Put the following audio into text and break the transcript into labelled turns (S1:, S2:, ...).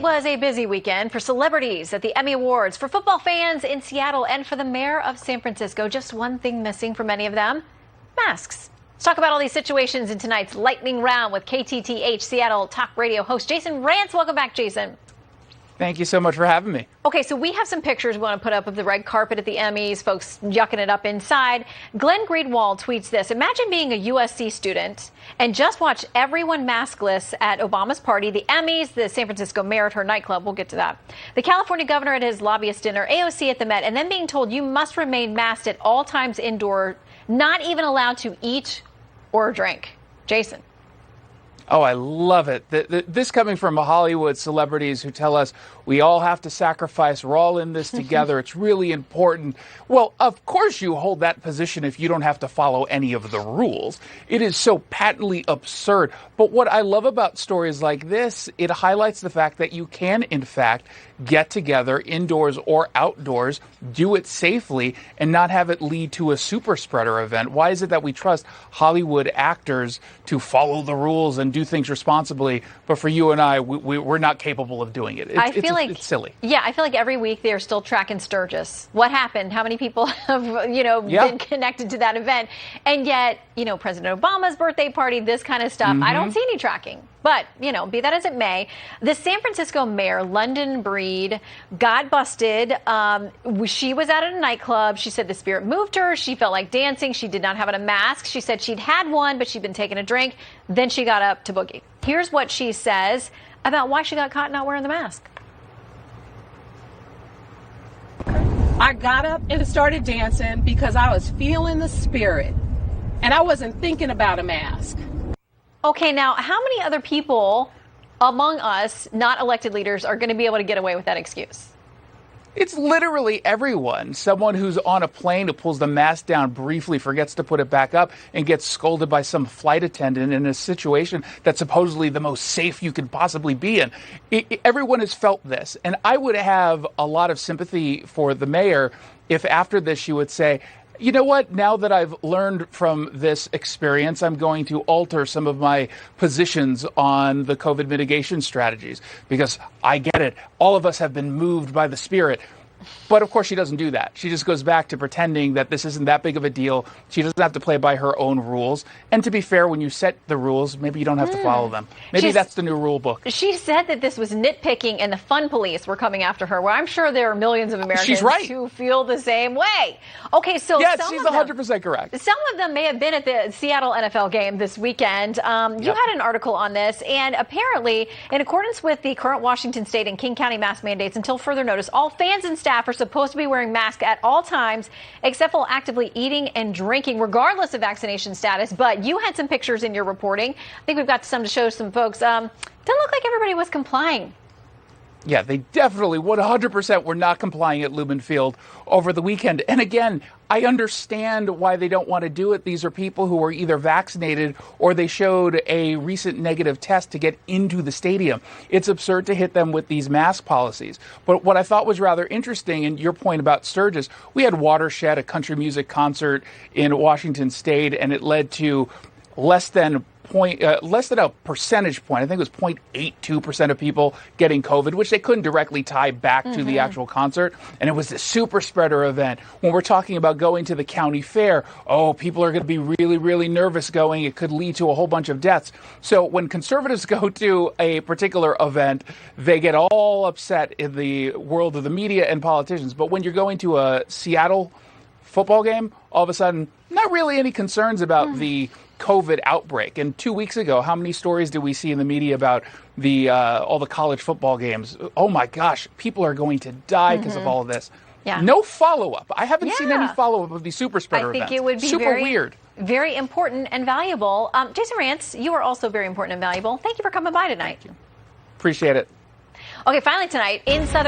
S1: was a busy weekend for celebrities at the Emmy Awards, for football fans in Seattle, and for the mayor of San Francisco. Just one thing missing for many of them: masks. Let's talk about all these situations in tonight's lightning round with KTTH Seattle talk radio host Jason Rantz. Welcome back, Jason.
S2: Thank you so much for having me.
S1: Okay, so we have some pictures we want to put up of the red carpet at the Emmys, folks yucking it up inside. Glenn Greenwald tweets this: imagine being a USC student and just watch everyone maskless at Obama's party, the Emmys, the San Francisco mayor at her nightclub. We'll get to that. The California governor at his lobbyist dinner, AOC at the Met, and then being told you must remain masked at all times indoor, not even allowed to eat or drink. Jason.
S2: Oh, I love it. This coming from Hollywood celebrities who tell us we all have to sacrifice. We're all in this together. It's really important. Well, of course you hold that position if you don't have to follow any of the rules. It is so patently absurd. But what I love about stories like this, it highlights the fact that you can, in fact, get together indoors or outdoors, do it safely, and not have it lead to a super spreader event. Why is it that we trust Hollywood actors to follow the rules and do things responsibly, but for you and I, we're not capable of doing it? It's silly.
S1: Yeah, I feel like every week they're still tracking Sturgis. What happened? How many people have, been connected to that event? And yet, President Obama's birthday party, this kind of stuff, I don't see any tracking. But, be that as it may, the San Francisco mayor, London Breed, got busted. She was out at a nightclub. She said the spirit moved her. She felt like dancing. She did not have on a mask. She said she'd had one, but she'd been taking a drink. Then she got up to boogie. Here's what she says about why she got caught not wearing the mask.
S3: I got up and started dancing because I was feeling the spirit, and I wasn't thinking about a mask.
S1: Okay, now, how many other people among us, not elected leaders, are going to be able to get away with that excuse?
S2: It's literally everyone. Someone who's on a plane who pulls the mask down briefly, forgets to put it back up, and gets scolded by some flight attendant in a situation that's supposedly the most safe you could possibly be in. Everyone has felt this. And I would have a lot of sympathy for the mayor if after this she would say, you know what? Now that I've learned from this experience, I'm going to alter some of my positions on the COVID mitigation strategies, because I get it. All of us have been moved by the spirit. But of course, she doesn't do that. She just goes back to pretending that this isn't that big of a deal. She doesn't have to play by her own rules. And to be fair, when you set the rules, maybe you don't have to follow them. Maybe that's the new rule book.
S1: She said that this was nitpicking and the fun police were coming after her, where I'm sure there are millions of Americans who feel the same way. Okay, so
S2: yes, she's 100% correct.
S1: Some of them may have been at the Seattle NFL game this weekend. You had an article on this, and apparently, in accordance with the current Washington State and King County mask mandates, until further notice, all fans and staff are supposed to be wearing masks at all times, except while actively eating and drinking, regardless of vaccination status. But you had some pictures in your reporting. I think we've got some to show some folks. Doesn't look like everybody was complying.
S2: Yeah, they definitely 100% were not complying at Lumen Field over the weekend. And again, I understand why they don't want to do it. These are people who were either vaccinated or they showed a recent negative test to get into the stadium. It's absurd to hit them with these mask policies. But what I thought was rather interesting, and your point about Sturgis, we had Watershed, a country music concert in Washington State, and it led to less than a percentage point. I think it was 0.82% of people getting COVID, which they couldn't directly tie back to the actual concert. And it was a super spreader event. When we're talking about going to the county fair, people are going to be really, really nervous going. It could lead to a whole bunch of deaths. So when conservatives go to a particular event, they get all upset in the world of the media and politicians. But when you're going to a Seattle football game, all of a sudden, not really any concerns about the COVID outbreak. And 2 weeks ago, how many stories did we see in the media about all the college football games? Oh my gosh, people are going to die because of all of this.
S1: Yeah.
S2: No follow-up. I haven't seen any follow-up of these super spreader events.
S1: I think it would be
S2: super weird.
S1: Very important and valuable. Jason Rantz, you are also very important and valuable. Thank you for coming by tonight.
S2: Thank you. Appreciate it.
S1: Okay, finally tonight in Southern